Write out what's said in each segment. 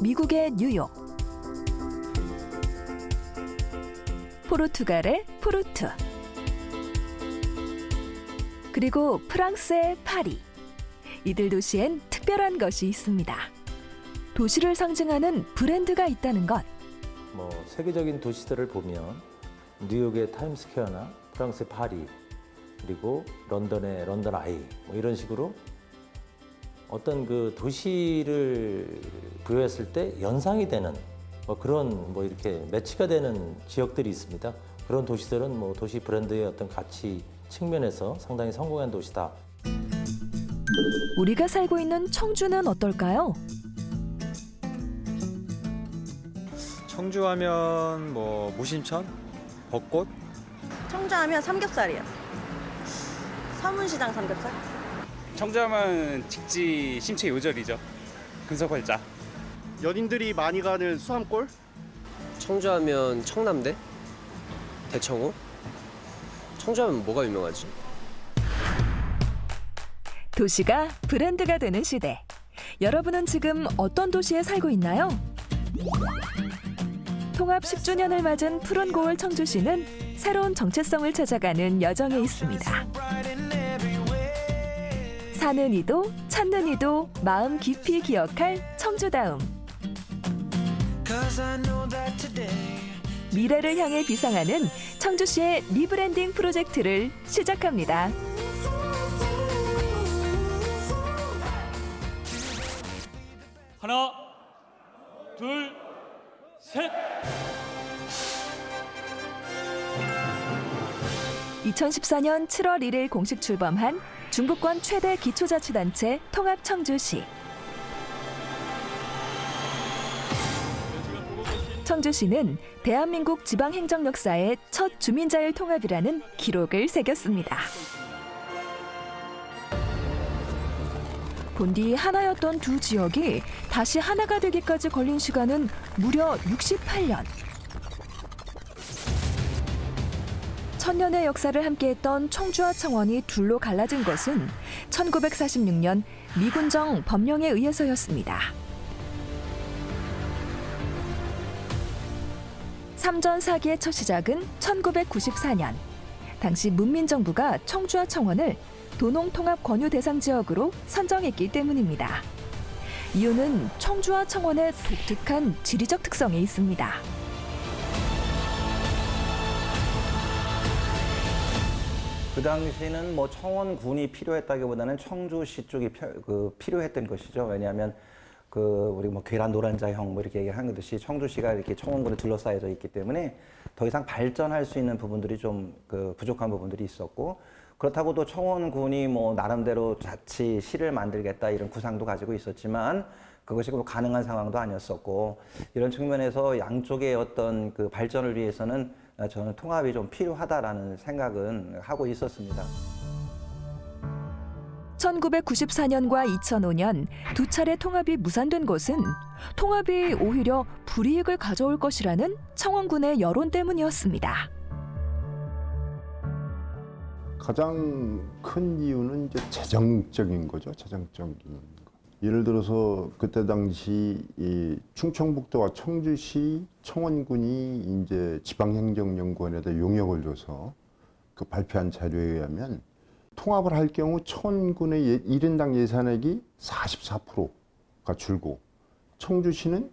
미국의 뉴욕, 포르투갈의 포르투, 그리고 프랑스의 파리. 이들 도시엔 특별한 것이 있습니다. 도시를 상징하는 브랜드가 있다는 것. 세계적인 도시들을 보면 뉴욕의 타임스퀘어나 프랑스의 파리, 그리고 런던의 런던 아이, 이런 식으로 어떤 그 도시를 부여했을 때 연상이 되는 그런 이렇게 매치가 되는 지역들이 있습니다. 그런 도시들은 도시 브랜드의 어떤 가치 측면에서 상당히 성공한 도시다. 우리가 살고 있는 청주는 어떨까요? 청주하면 무심천, 벚꽃. 청주하면 삼겹살이요. 서문시장 삼겹살. 청주하면 직지 심체 요절이죠. 금속활자. 연인들이 많이 가는 수암골? 청주하면 청남대? 대청호? 청주하면 뭐가 유명하지? 도시가 브랜드가 되는 시대. 여러분은 지금 어떤 도시에 살고 있나요? 통합 10주년을 맞은 푸른 고을 청주시는 새로운 정체성을 찾아가는 여정에 있습니다. 사는 이도 찾는 이도 마음 깊이 기억할 청주다움. 미래를 향해 비상하는 청주시의 리브랜딩 프로젝트를 시작합니다. 하나, 둘, 셋. 2014년 7월 1일 공식 출범한 중부권 최대 기초자치단체 통합청주시. 청주시는 대한민국 지방행정 역사의 첫 주민자율 통합이라는 기록을 새겼습니다. 본디 하나였던 두 지역이 다시 하나가 되기까지 걸린 시간은 무려 68년. 천년의 역사를 함께했던 청주와 창원이 둘로 갈라진 것은 1946년 미군정 법령에 의해서였습니다. 삼전 사기의 첫 시작은 1994년. 당시 문민정부가 청주와 창원을 도농통합 권유 대상 지역으로 선정했기 때문입니다. 이유는 청주와 창원의 독특한 지리적 특성에 있습니다. 그 당시에는 청원군이 필요했다기보다는 청주시 쪽이 필요했던 것이죠. 왜냐하면 우리 계란 노란자형 이렇게 얘기를 한 것이 청주시가 이렇게 청원군에 둘러싸여져 있기 때문에 더 이상 발전할 수 있는 부분들이 좀 부족한 부분들이 있었고, 그렇다고 또 청원군이 나름대로 자치시를 만들겠다 이런 구상도 가지고 있었지만 그것이 가능한 상황도 아니었었고, 이런 측면에서 양쪽의 어떤 발전을 위해서는 저는 통합이 좀 필요하다라는 생각은 하고 있었습니다. 1994년과 2005년 두 차례 통합이 무산된 것은 통합이 오히려 불이익을 가져올 것이라는 청원군의 여론 때문이었습니다. 가장 큰 이유는 이제 재정적인 거죠. 재정적인 거. 예를 들어서 그때 당시 이 충청북도와 청주시 청원군이 이제 지방행정연구원에다 용역을 줘서 발표한 자료에 의하면 통합을 할 경우 청원군의 1인당 예산액이 44%가 줄고 청주시는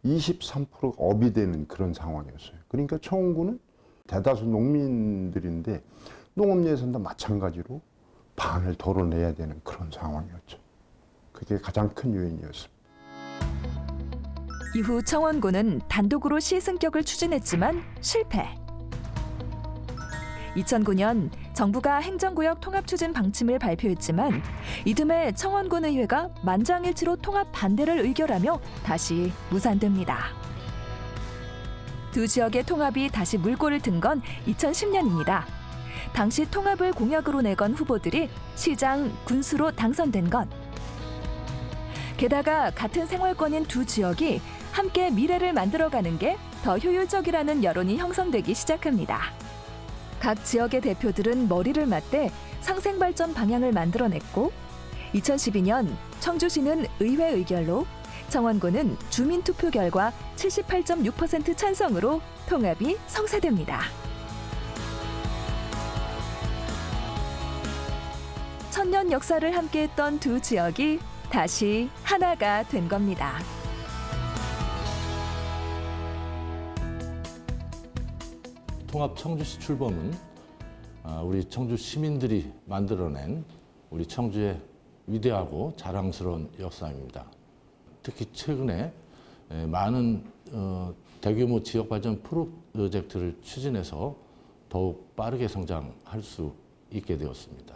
23%가 업이 되는 그런 상황이었어요. 그러니까 청원군은 대다수 농민들인데 농업 예산도 마찬가지로 반을 덜어내야 되는 그런 상황이었죠. 그게 가장 큰 요인이었습니다. 이후 청원군은 단독으로 시승격을 추진했지만 실패. 2009년 정부가 행정구역 통합 추진 방침을 발표했지만 이듬해 청원군 의회가 만장일치로 통합 반대를 의결하며 다시 무산됩니다. 두 지역의 통합이 다시 물꼬를 튼 건 2010년입니다. 당시 통합을 공약으로 내건 후보들이 시장, 군수로 당선된 것. 게다가 같은 생활권인 두 지역이 함께 미래를 만들어가는 게 더 효율적이라는 여론이 형성되기 시작합니다. 각 지역의 대표들은 머리를 맞대 상생발전 방향을 만들어냈고 2012년 청주시는 의회 의결로 청원군은 주민 투표 결과 78.6% 찬성으로 통합이 성사됩니다. 천년 역사를 함께했던 두 지역이 다시 하나가 된 겁니다. 통합 청주시 출범은 우리 청주 시민들이 만들어낸 우리 청주의 위대하고 자랑스러운 역사입니다. 특히 최근에 많은 대규모 지역발전 프로젝트를 추진해서 더욱 빠르게 성장할 수 있게 되었습니다.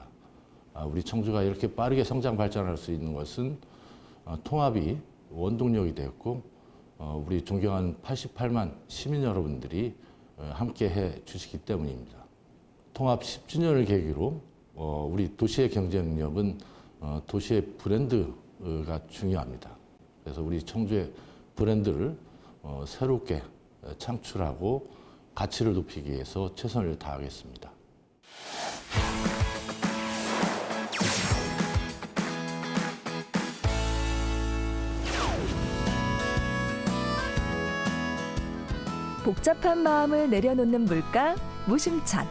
우리 청주가 이렇게 빠르게 성장 발전할 수 있는 것은 통합이 원동력이 되었고 우리 존경하는 88만 시민 여러분들이 함께해 주시기 때문입니다. 통합 10주년을 계기로 우리 도시의 경쟁력은 도시의 브랜드가 중요합니다. 그래서 우리 청주의 브랜드를 새롭게 창출하고 가치를 높이기 위해서 최선을 다하겠습니다. 복잡한 마음을 내려놓는 물가 무심천.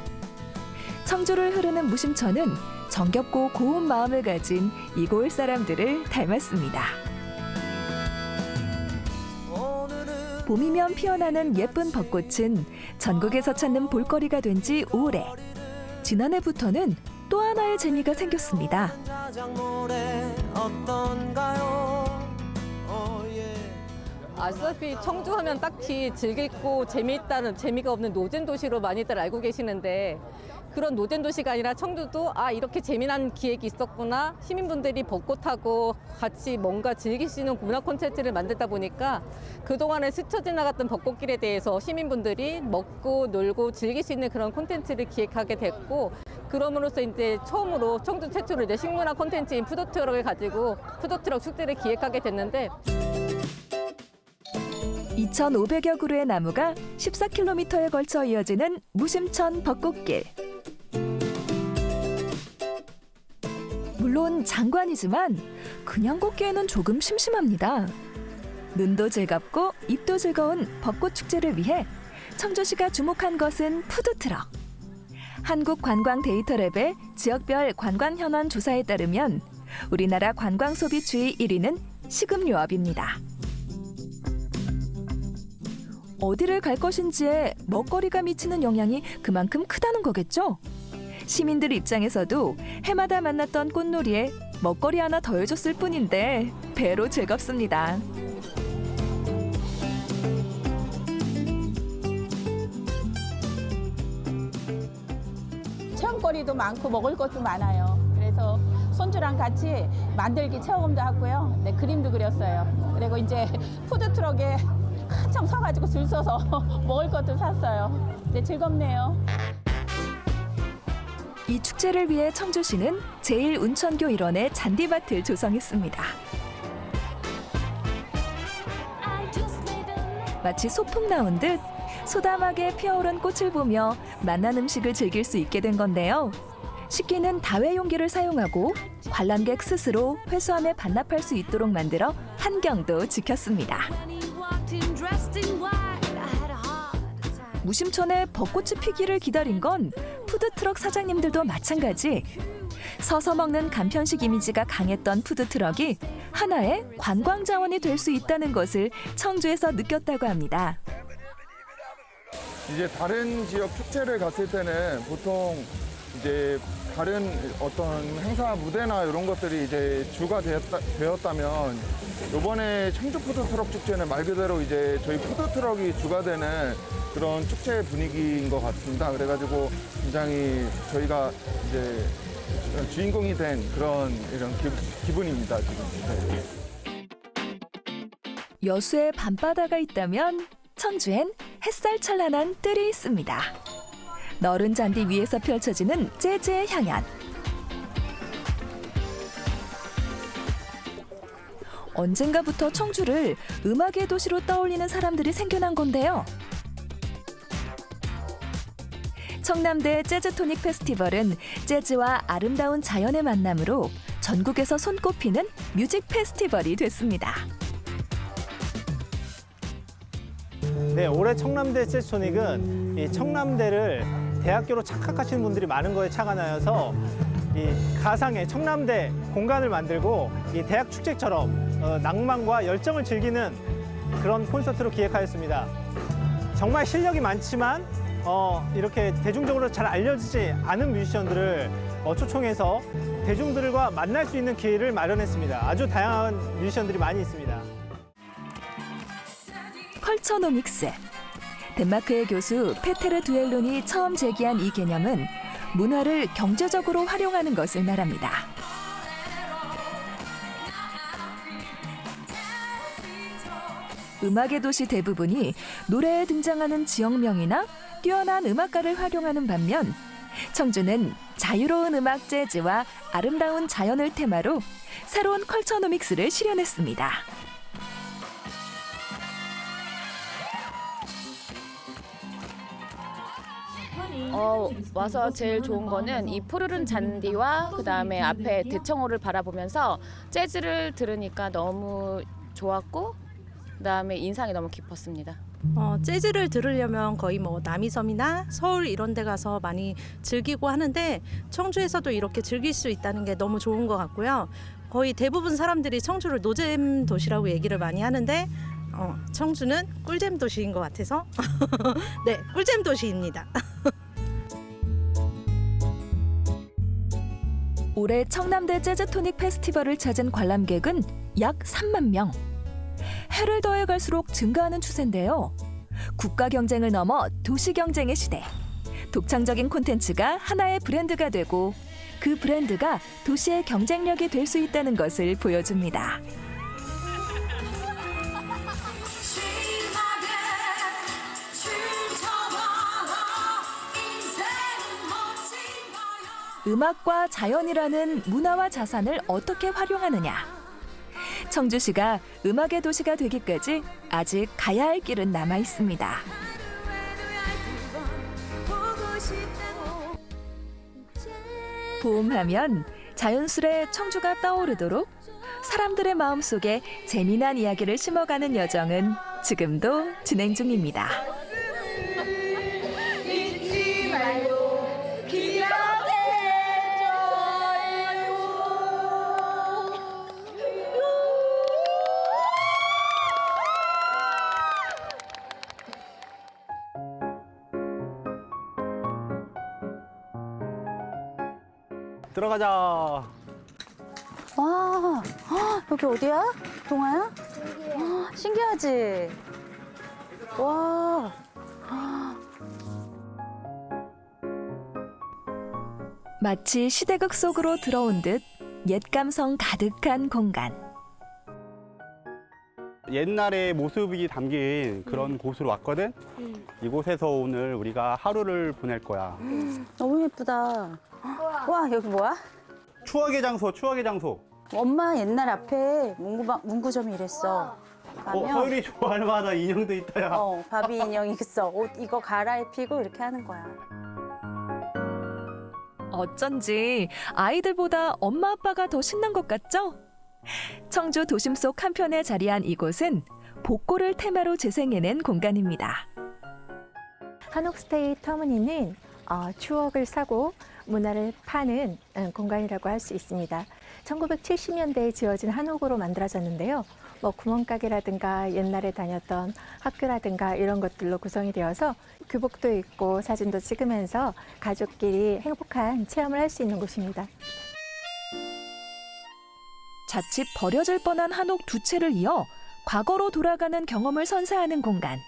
청주를 흐르는 무심천은 정겹고 고운 마음을 가진 이곳 사람들을 닮았습니다. 봄이면 피어나는 예쁜 벚꽃은 전국에서 찾는 볼거리가 된 지 오래. 지난해부터는 또 하나의 재미가 생겼습니다. 아시다시피 청주하면 딱히 즐겁고 재미가 없는 노잼 도시로 많이들 알고 계시는데, 그런 노잼 도시가 아니라 청주도 이렇게 재미난 기획이 있었구나, 시민분들이 벚꽃하고 같이 뭔가 즐길 수 있는 문화 콘텐츠를 만들다 보니까 그동안에 스쳐 지나갔던 벚꽃길에 대해서 시민분들이 먹고 놀고 즐길 수 있는 그런 콘텐츠를 기획하게 됐고, 그럼으로써 이제 처음으로 청주 최초로 이제 식문화 콘텐츠인 푸드트럭을 가지고 푸드트럭 축제를 기획하게 됐는데, 2,500여 그루의 나무가 14km에 걸쳐 이어지는 무심천 벚꽃길. 물론 장관이지만 그냥 걷기에는 조금 심심합니다. 눈도 즐겁고 입도 즐거운 벚꽃 축제를 위해 청주시가 주목한 것은 푸드트럭. 한국관광데이터랩의 지역별 관광 현황 조사에 따르면 우리나라 관광 소비 추이 1위는 식음요업입니다. 어디를 갈 것인지에 먹거리가 미치는 영향이 그만큼 크다는 거겠죠? 시민들 입장에서도 해마다 만났던 꽃놀이에 먹거리 하나 더해줬을 뿐인데 배로 즐겁습니다. 체험거리도 많고 먹을 것도 많아요. 그래서 손주랑 같이 만들기 체험도 하고요. 네, 그림도 그렸어요. 그리고 이제 푸드트럭에 한참 서가지고 줄 서서 먹을 것도 샀어요. 네, 즐겁네요. 이 축제를 위해 청주시는 제1운천교 일원의 잔디밭을 조성했습니다. 마치 소풍 나온 듯 소담하게 피어오른 꽃을 보며 맛난 음식을 즐길 수 있게 된 건데요. 식기는 다회용기를 사용하고 관람객 스스로 회수함에 반납할 수 있도록 만들어 환경도 지켰습니다. 무심천에 벚꽃이 피기를 기다린 건 푸드트럭 사장님들도 마찬가지. 서서 먹는 간편식 이미지가 강했던 푸드트럭이 하나의 관광 자원이 될 수 있다는 것을 청주에서 느꼈다고 합니다. 이제 다른 지역 축제를 갔을 때는 보통 이제 다른 어떤 행사 무대나 이런 것들이 이제 주가 되었다면, 이번에 청주 푸드트럭 축제는 말 그대로 이제 저희 푸드트럭이 주가 되는 그런 축제 분위기인 것 같습니다. 그래가지고 굉장히 저희가 이제 주인공이 된 그런 이런 기분입니다, 지금. 네. 여수에 밤바다가 있다면 청주엔 햇살 찬란한 뜰이 있습니다. 너른 잔디 위에서 펼쳐지는 재즈의 향연. 언젠가부터 청주를 음악의 도시로 떠올리는 사람들이 생겨난 건데요. 청남대 재즈토닉 페스티벌은 재즈와 아름다운 자연의 만남으로 전국에서 손꼽히는 뮤직 페스티벌이 됐습니다. 네, 올해 청남대 재즈토닉은 이 청남대를 대학교로 착각하시는 분들이 많은 거에 착안하여서 이 가상의 청남대 공간을 만들고 이 대학 축제처럼 낭만과 열정을 즐기는 그런 콘서트로 기획하였습니다. 정말 실력이 많지만 이렇게 대중적으로 잘 알려지지 않은 뮤지션들을 초청해서 대중들과 만날 수 있는 기회를 마련했습니다. 아주 다양한 뮤지션들이 많이 있습니다. 컬처노믹스. 덴마크의 교수 페테르 두엘론이 처음 제기한 이 개념은 문화를 경제적으로 활용하는 것을 말합니다. 음악의 도시 대부분이 노래에 등장하는 지역명이나 뛰어난 음악가를 활용하는 반면 청주는 자유로운 음악 재즈와 아름다운 자연을 테마로 새로운 컬처노믹스를 실현했습니다. 와서 제일 좋은 거는 이 푸르른 잔디와 그다음에 앞에 대청호를 바라보면서 재즈를 들으니까 너무 좋았고 그다음에 인상이 너무 깊었습니다. 재즈를 들으려면 거의 뭐 남이섬이나 서울 이런 데 가서 많이 즐기고 하는데 청주에서도 이렇게 즐길 수 있다는 게 너무 좋은 것 같고요. 거의 대부분 사람들이 청주를 노잼 도시라고 얘기를 많이 하는데 청주는 꿀잼 도시인 것 같아서 네, 꿀잼 도시입니다. 올해 청남대 재즈토닉 페스티벌을 찾은 관람객은 약 3만 명. 해를 더해갈수록 증가하는 추세인데요. 국가 경쟁을 넘어 도시 경쟁의 시대. 독창적인 콘텐츠가 하나의 브랜드가 되고 그 브랜드가 도시의 경쟁력이 될 수 있다는 것을 보여줍니다. 음악과 자연이라는 문화와 자산을 어떻게 활용하느냐. 청주시가 음악의 도시가 되기까지 아직 가야 할 길은 남아 있습니다. 봄하면 자연스레 청주가 떠오르도록 사람들의 마음속에 재미난 이야기를 심어가는 여정은 지금도 진행 중입니다. 들어가자. 와, 여기 어디야? 동아야? 신기하지? 와. 마치 시대극 속으로 들어온 듯 옛 감성 가득한 공간. 옛날의 모습이 담긴 그런 곳으로 왔거든. 이곳에서 오늘 우리가 하루를 보낼 거야. 너무 예쁘다. 와, 여기 뭐야? 추억의 장소, 추억의 장소. 엄마 옛날 앞에 문구점이 이랬어. 가면, 서율이 좋아할 만한 인형도 있다, 야. 바비 인형 있어. 옷 이거 갈아입히고 이렇게 하는 거야. 어쩐지 아이들보다 엄마 아빠가 더 신난 것 같죠? 청주 도심 속 한편에 자리한 이곳은 복고를 테마로 재생해낸 공간입니다. 한옥스테이 터무니는 추억을 사고 문화를 파는 공간이라고 할 수 있습니다. 1970년대에 지어진 한옥으로 만들어졌는데요. 구멍가게라든가 옛날에 다녔던 학교라든가 이런 것들로 구성이 되어서 교복도 입고 사진도 찍으면서 가족끼리 행복한 체험을 할 수 있는 곳입니다. 자칫 버려질 뻔한 한옥 두 채를 이어 과거로 돌아가는 경험을 선사하는 공간.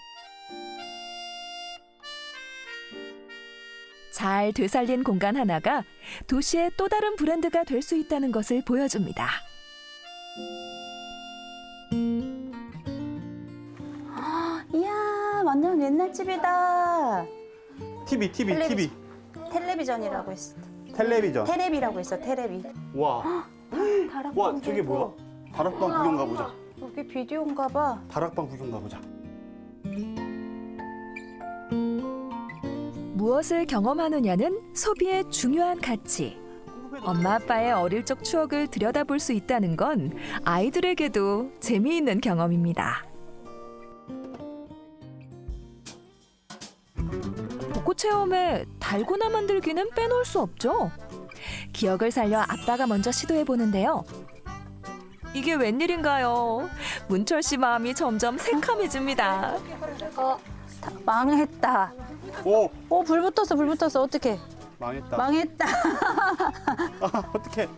잘 되살린 공간 하나가 도시의 또 다른 브랜드가 될 수 있다는 것을 보여줍니다. 이야, 완전 옛날 집이다. TV. 텔레비전이라고 했어. 텔레비전. 테레비라고 했어, 테레비. 와. 다락방. 와, 저게 뭐야? 다락방 구경 가보자. 여기 비디오인가 봐. 다락방 구경 가보자. 무엇을 경험하느냐는 소비의 중요한 가치. 엄마 아빠의 어릴 적 추억을 들여다볼 수 있다는 건 아이들에게도 재미있는 경험입니다. 벚꽃 체험에 달고나 만들기는 빼놓을 수 없죠. 기억을 살려 아빠가 먼저 시도해 보는데요. 이게 웬일인가요? 문철 씨 마음이 점점 새카매집니다. 망했다. 오, 불 붙었어. 어떡해. 망했다. 망했다. 어떡해.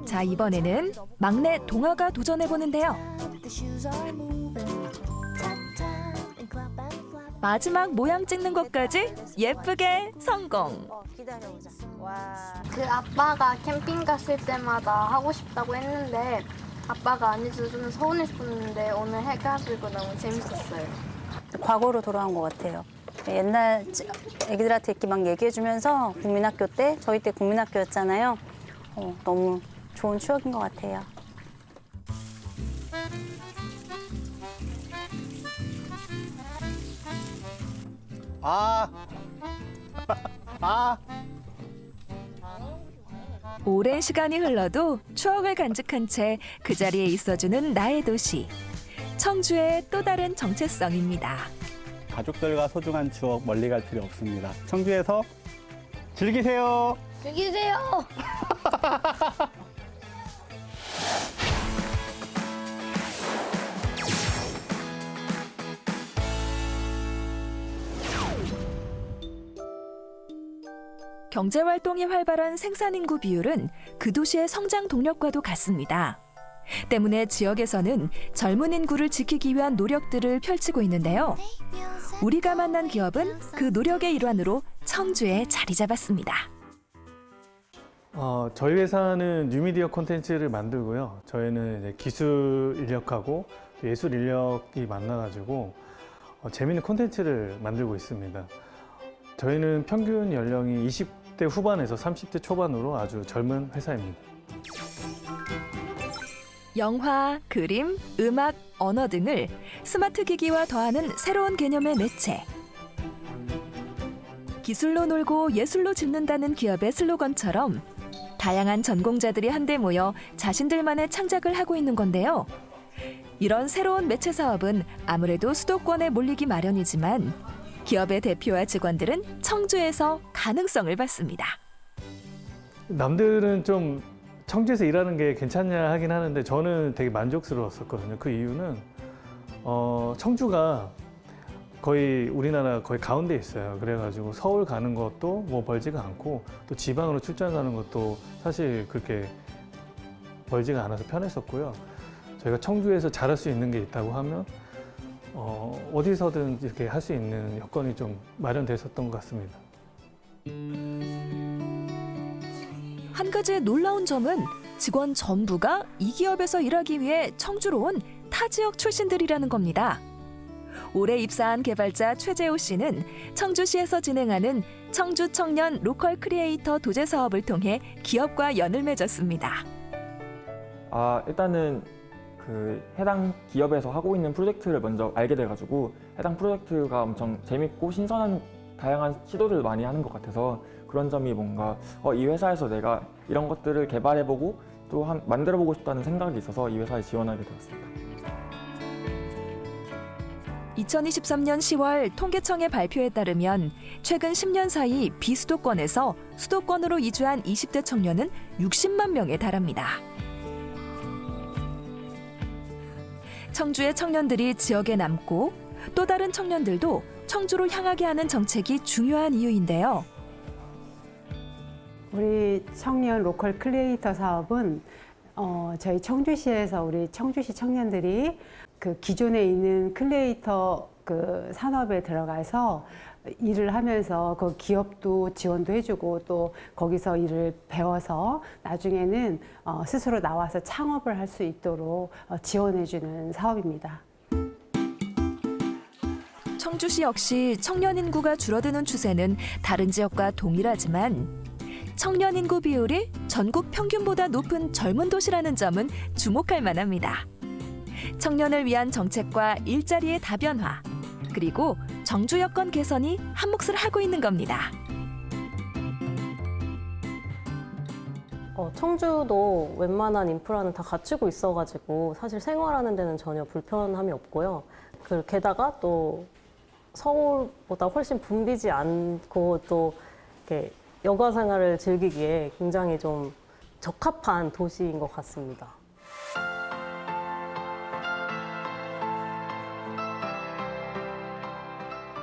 자, 이번에는 막내 동아가 도전해 보는데요. 마지막 모양 찍는 것까지 예쁘게 성공. 기다려보자. 와. 그 아빠가 캠핑 갔을 때마다 하고 싶다고 했는데 아빠가 안 해줘서 좀 서운했었는데 오늘 해가지고 너무 재밌었어요. 과거로 돌아온 것 같아요. 옛날 애기들한테 이렇게 막 얘기해주면서 국민학교 때, 저희 때 국민학교였잖아요. 너무 좋은 추억인 것 같아요. 오랜 시간이 흘러도 추억을 간직한 채 그 자리에 있어주는 나의 도시. 청주의 또 다른 정체성입니다. 가족들과 소중한 추억 멀리 갈 필요 없습니다. 청주에서 즐기세요. 즐기세요. 경제활동이 활발한 생산인구 비율은 그 도시의 성장 동력과도 같습니다. 때문에 지역에서는 젊은 인구를 지키기 위한 노력들을 펼치고 있는데요. 우리가 만난 기업은 그 노력의 일환으로 청주에 자리 잡았습니다. 저희 회사는 뉴미디어 콘텐츠를 만들고요. 저희는 이제 기술 인력하고 예술 인력이 만나가지고 재미있는 콘텐츠를 만들고 있습니다. 저희는 평균 연령이 20대 후반에서 30대 초반으로 아주 젊은 회사입니다. 영화, 그림, 음악, 언어 등을 스마트 기기와 더하는 새로운 개념의 매체. 기술로 놀고 예술로 짓는다는 기업의 슬로건처럼 다양한 전공자들이 한데 모여 자신들만의 창작을 하고 있는 건데요. 이런 새로운 매체 사업은 아무래도 수도권에 몰리기 마련이지만 기업의 대표와 직원들은 청주에서 가능성을 봤습니다. 남들은 좀 청주에서 일하는 게 괜찮냐 하긴 하는데 저는 되게 만족스러웠었거든요. 그 이유는 청주가 거의 우리나라 거의 가운데 있어요. 그래가지고 서울 가는 것도 뭐 멀지가 않고 또 지방으로 출장 가는 것도 사실 그렇게 멀지가 않아서 편했었고요. 저희가 청주에서 잘할 수 있는 게 있다고 하면 어디서든 이렇게 할 수 있는 여건이 좀 마련됐었던 것 같습니다. 한 가지 놀라운 점은 직원 전부가 이 기업에서 일하기 위해 청주로 온 타 지역 출신들이라는 겁니다. 올해 입사한 개발자 최재호 씨는 청주시에서 진행하는 청주 청년 로컬 크리에이터 도제 사업을 통해 기업과 연을 맺었습니다. 일단은 그 해당 기업에서 하고 있는 프로젝트를 먼저 알게 돼가지고 해당 프로젝트가 엄청 재밌고 신선한 다양한 시도를 많이 하는 것 같아서 그런 점이 뭔가 이 회사에서 내가 이런 것들을 개발해보고 또 만들어보고 싶다는 생각이 있어서 이 회사에 지원하게 되었습니다. 2023년 10월 통계청의 발표에 따르면 최근 10년 사이 비수도권에서 수도권으로 이주한 20대 청년은 60만 명에 달합니다. 청주의 청년들이 지역에 남고 또 다른 청년들도 청주로 향하게 하는 정책이 중요한 이유인데요. 우리 청년 로컬 크리에이터 사업은 저희 청주시에서 우리 청주시 청년들이 그 기존에 있는 크리에이터 그 산업에 들어가서 일을 하면서 그 기업도 지원도 해주고 또 거기서 일을 배워서 나중에는 스스로 나와서 창업을 할 수 있도록 지원해주는 사업입니다. 청주시 역시 청년 인구가 줄어드는 추세는 다른 지역과 동일하지만 청년 인구 비율이 전국 평균보다 높은 젊은 도시라는 점은 주목할 만합니다. 청년을 위한 정책과 일자리의 다변화, 그리고 정주 여건 개선이 한 몫을 하고 있는 겁니다. 청주도 웬만한 인프라는 다 갖추고 있어가지고 사실 생활하는 데는 전혀 불편함이 없고요. 게다가 또 서울보다 훨씬 붐비지 않고 또 이렇게 여가 생활을 즐기기에 굉장히 좀 적합한 도시인 것 같습니다.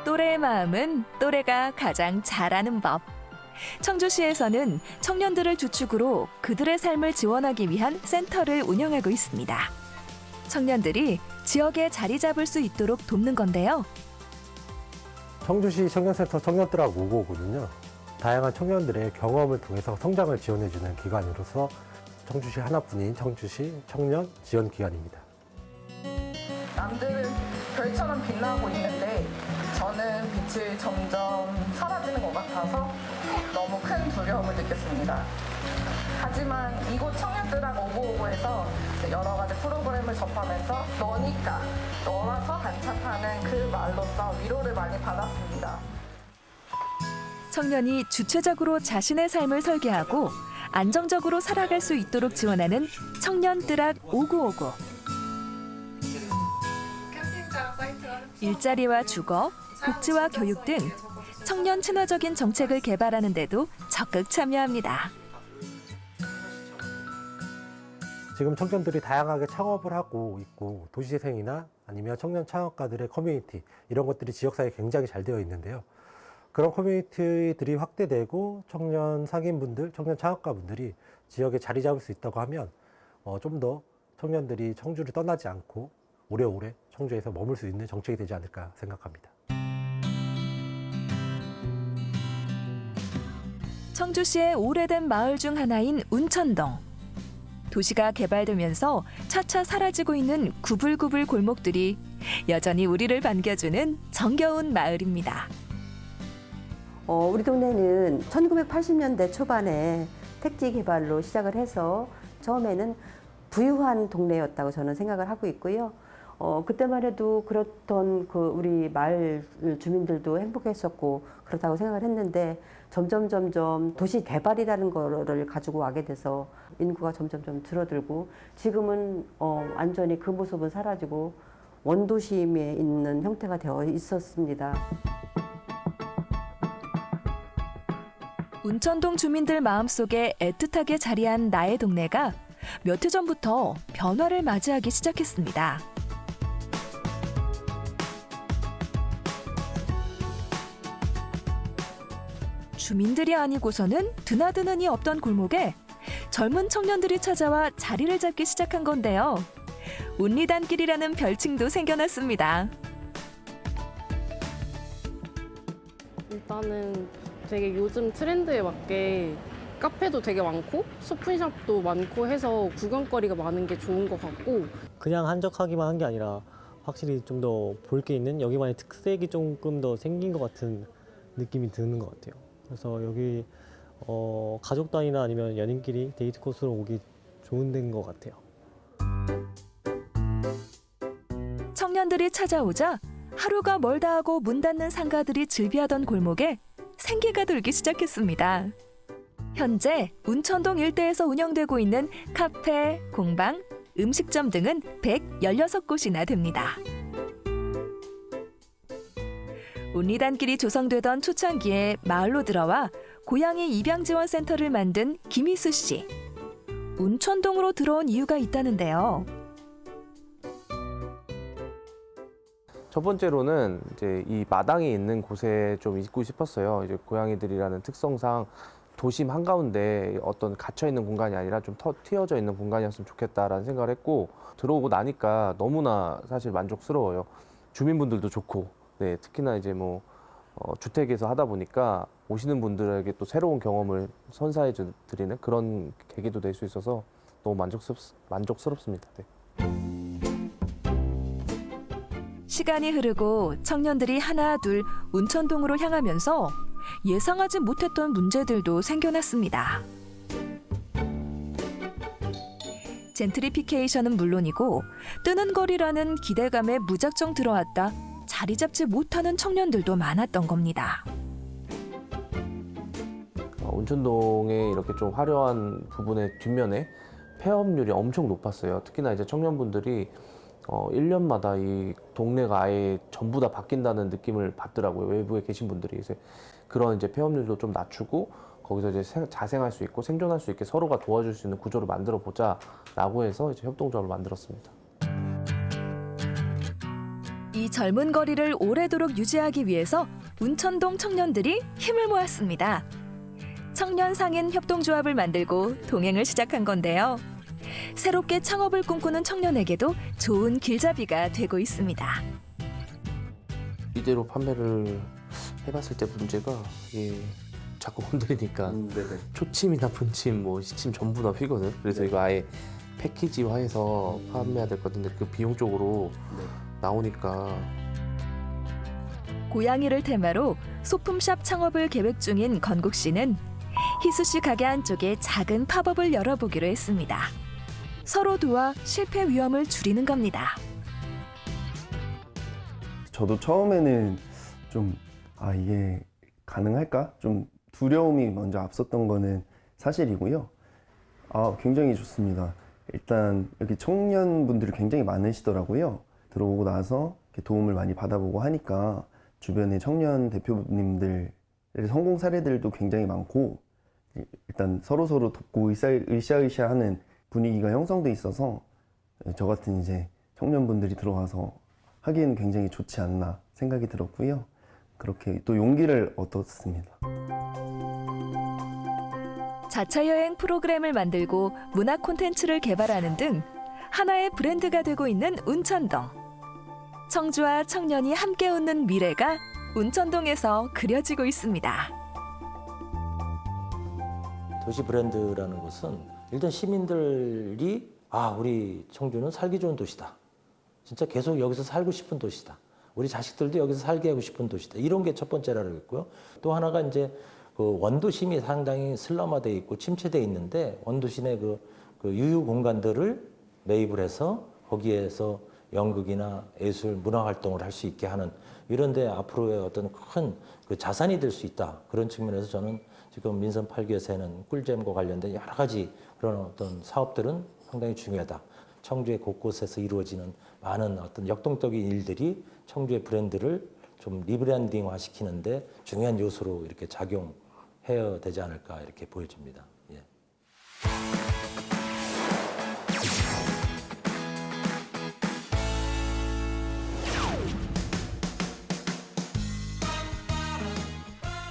또래의 마음은 또래가 가장 잘 아는 법. 청주시에서는 청년들을 주축으로 그들의 삶을 지원하기 위한 센터를 운영하고 있습니다. 청년들이 지역에 자리 잡을 수 있도록 돕는 건데요. 청주시 청년센터 청년들하고 55거든요. 다양한 청년들의 경험을 통해서 성장을 지원해주는 기관으로서 청주시 하나뿐인 청주시 청년 지원 기관입니다. 남들은 별처럼 빛나고 있는데 저는 빛을 점점 사라지는 것 같아서 너무 큰 두려움을 느꼈습니다. 하지만 이곳 청년들하고 5555에서 여러 가지 프로그램을 접하면서 너니까, 너라서 한참하는 그 말로써 위로를 많이 받았습니다. 청년이 주체적으로 자신의 삶을 설계하고 안정적으로 살아갈 수 있도록 지원하는 청년뜨락 5959. 일자리와 주거, 복지와 교육 등 청년 친화적인 정책을 개발하는 데도 적극 참여합니다. 지금 청년들이 다양하게 창업을 하고 있고 도시재생이나 아니면 청년 창업가들의 커뮤니티 이런 것들이 지역사회에 굉장히 잘 되어 있는데요. 그런 커뮤니티들이 확대되고 청년 상인분들, 청년 창업가분들이 지역에 자리 잡을 수 있다고 하면 좀 더 청년들이 청주를 떠나지 않고 오래오래 청주에서 머물 수 있는 정책이 되지 않을까 생각합니다. 청주시의 오래된 마을 중 하나인 운천동. 도시가 개발되면서 차차 사라지고 있는 구불구불 골목들이 여전히 우리를 반겨주는 정겨운 마을입니다. 우리 동네는 1980년대 초반에 택지 개발로 시작을 해서 처음에는 부유한 동네였다고 저는 생각을 하고 있고요. 그때만 해도 그렇던 그 우리 마을 주민들도 행복했었고 그렇다고 생각을 했는데 점점 도시 개발이라는 거를 가지고 와게 돼서 인구가 점점 줄어들고 지금은 완전히 그 모습은 사라지고 원도심에 있는 형태가 되어 있었습니다. 운천동 주민들 마음속에 애틋하게 자리한 나의 동네가 몇 해 전부터 변화를 맞이하기 시작했습니다. 주민들이 아니고서는 드나드는이 없던 골목에 젊은 청년들이 찾아와 자리를 잡기 시작한 건데요. 운리단길이라는 별칭도 생겨났습니다. 일단은 되게 요즘 트렌드에 맞게 카페도 되게 많고 소품샵도 많고 해서 구경거리가 많은 게 좋은 것 같고 그냥 한적하기만 한 게 아니라 확실히 좀 더 볼 게 있는 여기만의 특색이 조금 더 생긴 것 같은 느낌이 드는 것 같아요. 그래서 여기 가족 단위나 아니면 연인끼리 데이트 코스로 오기 좋은 데인 것 같아요. 청년들이 찾아오자 하루가 멀다 하고 문 닫는 상가들이 즐비하던 골목에 생기가 돌기 시작했습니다. 현재 운천동 일대에서 운영되고 있는 카페, 공방, 음식점 등은 116곳이나 됩니다. 운리단길이 조성되던 초창기에 마을로 들어와 고양이 입양지원센터를 만든 김희수 씨. 운천동으로 들어온 이유가 있다는데요. 첫 번째로는 이제 이 마당이 있는 곳에 좀 있고 싶었어요. 이제 고양이들이라는 특성상 도심 한가운데 어떤 갇혀 있는 공간이 아니라 좀 트여져 있는 공간이었으면 좋겠다라는 생각을 했고 들어오고 나니까 너무나 사실 만족스러워요. 주민분들도 좋고, 네, 특히나 이제 뭐 주택에서 하다 보니까 오시는 분들에게 또 새로운 경험을 선사해 드리는 그런 계기도 될 수 있어서 너무 만족스럽습니다. 네. 시간이 흐르고 청년들이 하나 둘 운천동으로 향하면서 예상하지 못했던 문제들도 생겨났습니다. 젠트리피케이션은 물론이고 뜨는 거리라는 기대감에 무작정 들어왔다 자리 잡지 못하는 청년들도 많았던 겁니다. 운천동의 이렇게 좀 화려한 부분의 뒷면에 폐업률이 엄청 높았어요. 특히나 이제 청년분들이 1년마다 이 동네가 아예 전부 다 바뀐다는 느낌을 받더라고요. 외부에 계신 분들이. 그래서 그런 이제 폐업률도 좀 낮추고 거기서 이제 자생할 수 있고 생존할 수 있게 서로가 도와줄 수 있는 구조를 만들어 보자라고 해서 이제 협동조합을 만들었습니다. 이 젊은 거리를 오래도록 유지하기 위해서 운천동 청년들이 힘을 모았습니다. 청년 상인 협동조합을 만들고 동행을 시작한 건데요. 새롭게 창업을 꿈꾸는 청년에게도 좋은 길잡이가 되고 있습니다. 이대로 판매를 해봤을 때 문제가 이게 자꾸 건드리니까 초침이나 분침, 뭐 시침 전부 다 휘거든. 그래서 이거 아예 패키지화해서 판매해야 될 것 같은데 그 비용적으로 나오니까. 고양이를 테마로 소품샵 창업을 계획 중인 건국 씨는 희수 씨 가게 안쪽에 작은 팝업을 열어보기로 했습니다. 서로 도와 실패 위험을 줄이는 겁니다. 저도 처음에는 좀 이게 가능할까? 좀 두려움이 먼저 앞섰던 거는 사실이고요. 굉장히 좋습니다. 일단 여기 청년분들이 굉장히 많으시더라고요. 들어오고 나서 이렇게 도움을 많이 받아보고 하니까 주변에 청년 대표님들의 성공 사례들도 굉장히 많고 일단 서로서로 돕고 으쌰으쌰하는 분위기가 형성돼 있어서 저 같은 이제 청년분들이 들어와서 하기에는 굉장히 좋지 않나 생각이 들었고요. 그렇게 또 용기를 얻었습니다. 자차 여행 프로그램을 만들고 문화 콘텐츠를 개발하는 등 하나의 브랜드가 되고 있는 운천동. 청주와 청년이 함께 웃는 미래가 운천동에서 그려지고 있습니다. 도시 브랜드라는 것은 일단 시민들이 우리 청주는 살기 좋은 도시다. 진짜 계속 여기서 살고 싶은 도시다. 우리 자식들도 여기서 살게 하고 싶은 도시다. 이런 게 첫 번째라고 했고요. 또 하나가 이제 그 원도심이 상당히 슬럼화되어 있고 침체되어 있는데 원도심의 그 유휴 공간들을 매입을 해서 거기에서 연극이나 예술, 문화 활동을 할 수 있게 하는 이런 데 앞으로의 어떤 큰 그 자산이 될 수 있다. 그런 측면에서 저는 지금 민선 8기에서는 꿀잼과 관련된 여러 가지 그런 어떤 사업들은 상당히 중요하다. 청주의 곳곳에서 이루어지는 많은 어떤 역동적인 일들이 청주의 브랜드를 좀 리브랜딩화 시키는데 중요한 요소로 이렇게 작용해야 되지 않을까 이렇게 보여집니다. 예.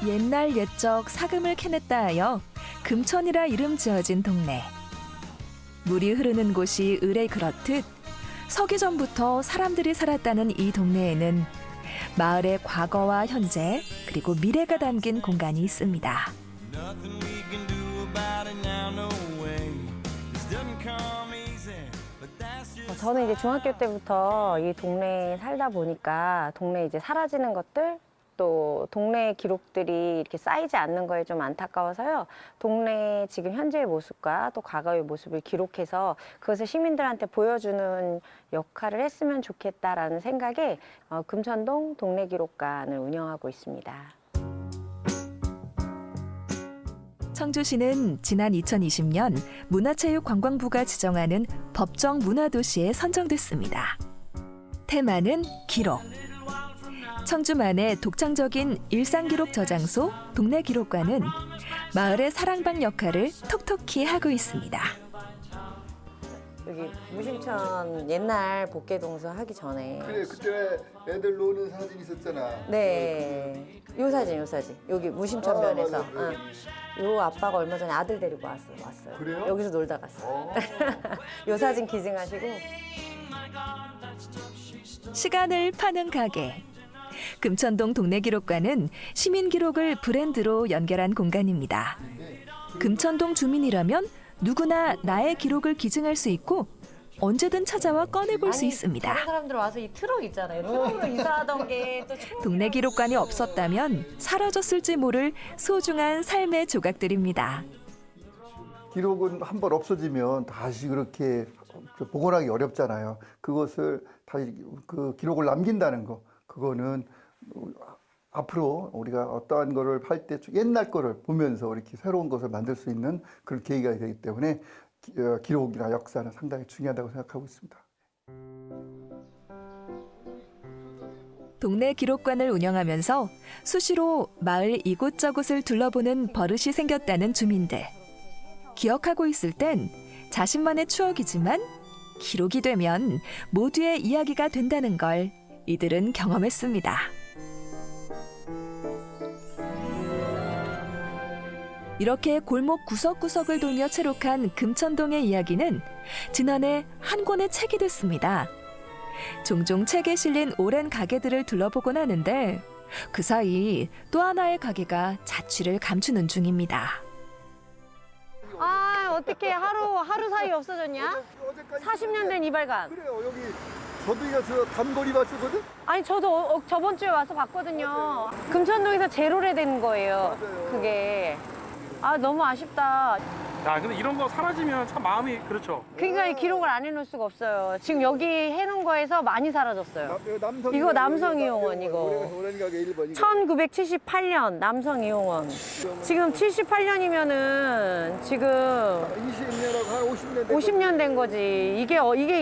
옛날 옛적 사금을 캐냈다 하여 금천이라 이름 지어진 동네. 물이 흐르는 곳이 을에 그렇듯 서기 전부터 사람들이 살았다는 이 동네에는 마을의 과거와 현재 그리고 미래가 담긴 공간이 있습니다. 저는 이제 중학교 때부터 이 동네에 살다 보니까 동네에 이제 사라지는 것들 또 동네 기록들이 이렇게 쌓이지 않는 거에 좀 안타까워서요. 동네 지금 현재의 모습과 또 과거의 모습을 기록해서 그것을 시민들한테 보여주는 역할을 했으면 좋겠다라는 생각에 금천동 동네기록관을 운영하고 있습니다. 청주시는 지난 2020년 문화체육관광부가 지정하는 법정 문화도시에 선정됐습니다. 테마는 기록. 청주만의 독창적인 일상기록 저장소 동네기록관은 마을의 사랑방 역할을 톡톡히 하고 있습니다. 여기 무심천 옛날 복개동서 하기 전에 그래 그때 애들 노는 사진 있었잖아. 네, 요 사진 여기 무심천면에서 요 아빠가 얼마 전에 아들 데리고 왔어요. 그래요? 여기서 놀다 갔어요. 요 사진 기증하시고. 시간을 파는 가게. 금천동 동네기록관은 시민기록을 브랜드로 연결한 공간입니다. 금천동 주민이라면 누구나 나의 기록을 기증할 수 있고 언제든 찾아와 꺼내볼 수 있습니다. 다른 사람들 와서 이 트럭 있잖아요. 트럭으로 이사하던 게 또 동네기록관이 없었다면 사라졌을지 모를 소중한 삶의 조각들입니다. 기록은 한 번 없어지면 다시 그렇게 복원하기 어렵잖아요. 그것을 다시 그 기록을 남긴다는 거, 그거는 앞으로 우리가 어떠한 거를 할 때 옛날 거를 보면서 이렇게 새로운 것을 만들 수 있는 그런 계기가 되기 때문에 기록이나 역사는 상당히 중요하다고 생각하고 있습니다. 동네 기록관을 운영하면서 수시로 마을 이곳저곳을 둘러보는 버릇이 생겼다는 주민들. 기억하고 있을 땐 자신만의 추억이지만 기록이 되면 모두의 이야기가 된다는 걸 이들은 경험했습니다. 이렇게 골목 구석구석을 돌며 채록한 금천동의 이야기는 지난해 한 권의 책이 됐습니다. 종종 책에 실린 오랜 가게들을 둘러보곤 하는데 그 사이 또 하나의 가게가 자취를 감추는 중입니다. 아, 어떻게 하루 사이 없어졌냐? 40년 된 이발관. 그래요. 여기 저도 저 단거리 맞추거든? 아니, 저도 저번 주에 와서 봤거든요. 금천동에서 제로래 된 거예요. 맞아요. 그게. 아, 너무 아쉽다. 야, 근데 이런 거 사라지면 참 마음이 그렇죠. 그러니까 이 기록을 안 해놓을 수가 없어요. 지금 여기 해놓은 거에서 많이 사라졌어요. 이거 남성이용원 이거. 1978년 남성이용원. 지금 78년이면은 지금 20년하고 한 50년 된 거지. 이게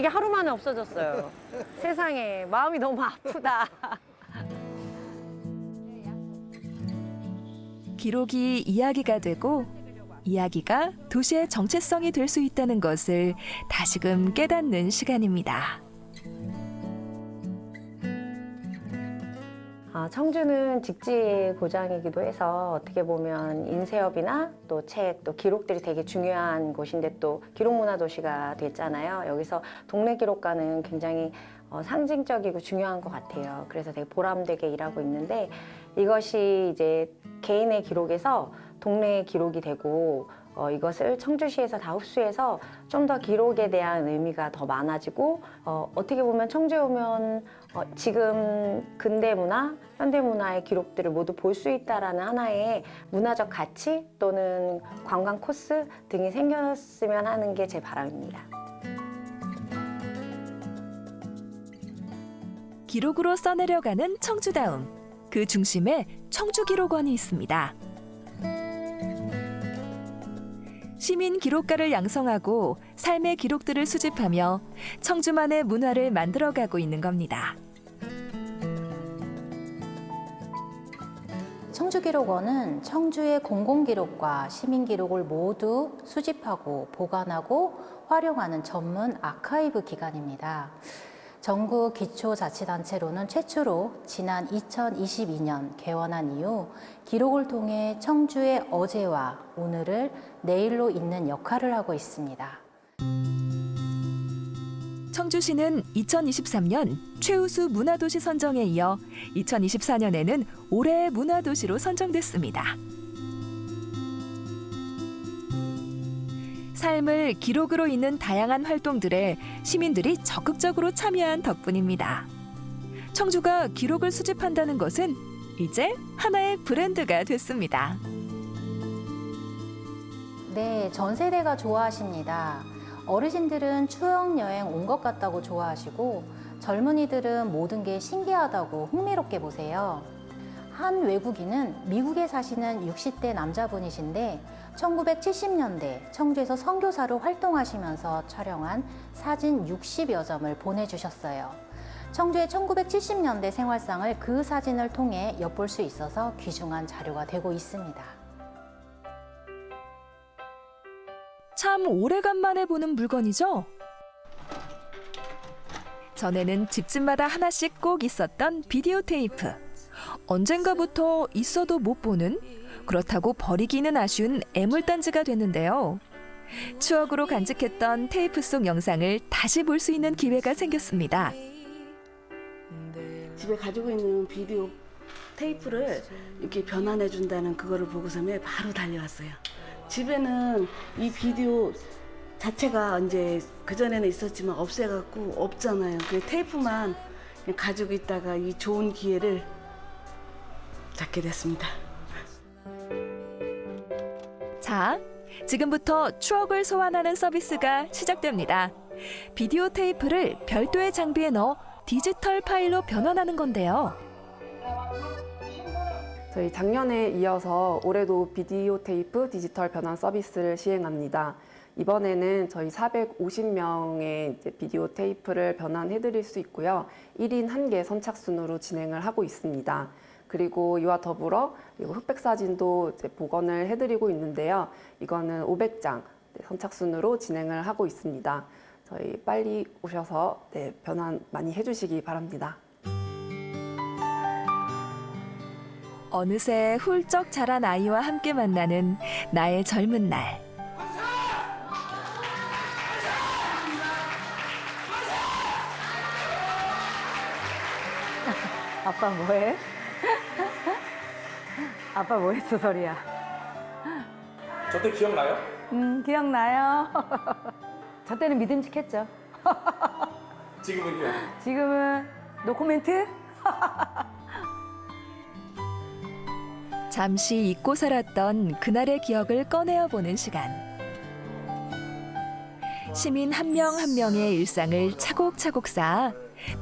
하루 만에 없어졌어요. 세상에 마음이 너무 아프다. 기록이 이야기가 되고 이야기가 도시의 정체성이 될 수 있다는 것을 다시금 깨닫는 시간입니다. 청주는 직지의 고장이기도 해서 어떻게 보면 인쇄업이나 또 책, 또 기록들이 되게 중요한 곳인데 또 기록문화도시가 됐잖아요. 여기서 동네 기록관은 굉장히 상징적이고 중요한 것 같아요. 그래서 되게 보람되게 일하고 있는데 이것이 이제 개인의 기록에서 동네의 기록이 되고 이것을 청주시에서 다 흡수해서 좀 더 기록에 대한 의미가 더 많아지고 어떻게 보면 청주에 오면 지금 근대 문화, 현대 문화의 기록들을 모두 볼 수 있다라는 하나의 문화적 가치 또는 관광 코스 등이 생겼으면 하는 게 제 바람입니다. 기록으로 써내려가는 청주다움. 그 중심에 청주기록원이 있습니다. 시민 기록가를 양성하고 삶의 기록들을 수집하며 청주만의 문화를 만들어가고 있는 겁니다. 청주기록원은 청주의 공공기록과 시민기록을 모두 수집하고 보관하고 활용하는 전문 아카이브 기관입니다. 전국 기초자치단체로는 최초로 지난 2022년 개원한 이후 기록을 통해 청주의 어제와 오늘을 내일로 잇는 역할을 하고 있습니다. 청주시는 2023년 최우수 문화도시 선정에 이어 2024년에는 올해의 문화도시로 선정됐습니다. 삶을 기록으로 잇는 다양한 활동들에 시민들이 적극적으로 참여한 덕분입니다. 청주가 기록을 수집한다는 것은 이제 하나의 브랜드가 됐습니다. 네, 전 세대가 좋아하십니다. 어르신들은 추억 여행 온 것 같다고 좋아하시고 젊은이들은 모든 게 신기하다고 흥미롭게 보세요. 한 외국인은 미국에 사시는 60대 남자분이신데 1970년대 청주에서 선교사로 활동하시면서 촬영한 사진 60여 점을 보내주셨어요. 청주의 1970년대 생활상을 그 사진을 통해 엿볼 수 있어서 귀중한 자료가 되고 있습니다. 참 오래간만에 보는 물건이죠? 전에는 집집마다 하나씩 꼭 있었던 비디오 테이프. 언젠가부터 있어도 못 보는, 그렇다고 버리기는 아쉬운 애물단지가 됐는데요. 추억으로 간직했던 테이프 속 영상을 다시 볼 수 있는 기회가 생겼습니다. 집에 가지고 있는 비디오 테이프를 이렇게 변환해 준다는 그거를 보고서는 바로 달려왔어요. 집에는 이 비디오 자체가 이제 그전에는 있었지만 없애갖고 없잖아요. 그 테이프만 그냥 가지고 있다가 이 좋은 기회를 잡게 됐습니다. 자, 지금부터 추억을 소환하는 서비스가 시작됩니다. 비디오 테이프를 별도의 장비에 넣어 디지털 파일로 변환하는 건데요. 저희 작년에 이어서 올해도 비디오 테이프 디지털 변환 서비스를 시행합니다. 이번에는 저희 450명의 이제 비디오 테이프를 변환해 드릴 수 있고요. 1인 1개 선착순으로 진행을 하고 있습니다. 그리고 이와 더불어 흑백 사진도 이제 복원을 해드리고 있는데요. 이거는 500장 선착순으로 진행을 하고 있습니다. 저희 빨리 오셔서 변환 많이 해주시기 바랍니다. 어느새 훌쩍 자란 아이와 함께 만나는 나의 젊은 날. 아빠 뭐해? 아빠 뭐 했어, 소리야? 저 때 기억나요? 기억나요. 저 때는 믿음직했죠. 지금은요? 지금은 노코멘트? 잠시 잊고 살았던 그날의 기억을 꺼내어 보는 시간. 시민 한 명 한 명의 일상을 차곡차곡 쌓아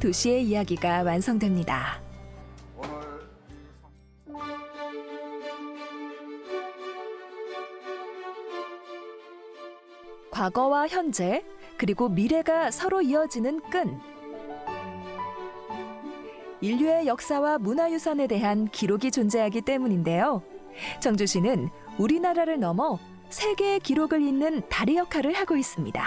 도시의 이야기가 완성됩니다. 과거와 현재, 그리고 미래가 서로 이어지는 끈. 인류의 역사와 문화유산에 대한 기록이 존재하기 때문인데요. 청주시는 우리나라를 넘어 세계의 기록을 잇는 다리 역할을 하고 있습니다.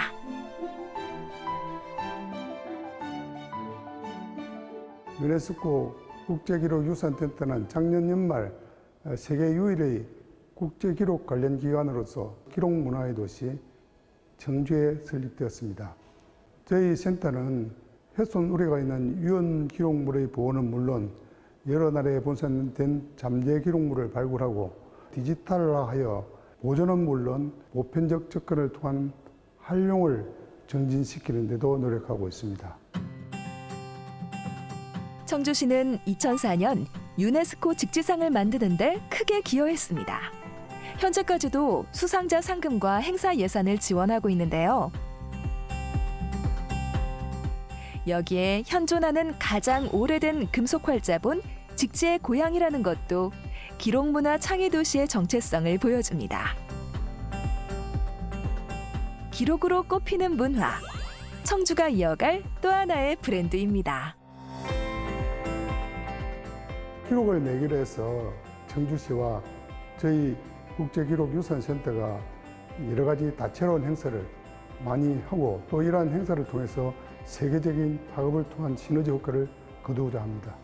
유네스코 국제기록유산센터는 작년 연말 세계 유일의 국제기록 관련 기관으로서 기록문화의 도시 청주에 설립되었습니다. 저희 센터는 훼손 우려가 있는 유언 기록물의 보호는 물론 여러 나라에 분산된 잠재 기록물을 발굴하고 디지털화하여 보존은 물론 보편적 접근을 통한 활용을 정진시키는 데도 노력하고 있습니다. 청주시는 2004년 유네스코 직지상을 만드는 데 크게 기여했습니다. 현재까지도 수상자 상금과 행사 예산을 지원하고 있는데요. 여기에 현존하는 가장 오래된 금속 활자본 직지의 고향이라는 것도 기록문화 창의도시의 정체성을 보여줍니다. 기록으로 꼽히는 문화, 청주가 이어갈 또 하나의 브랜드입니다. 기록을 매개로 해서 청주시와 저희 국제기록유산센터가 여러 가지 다채로운 행사를 많이 하고 또 이러한 행사를 통해서 세계적인 파급을 통한 시너지 효과를 거두고자 합니다.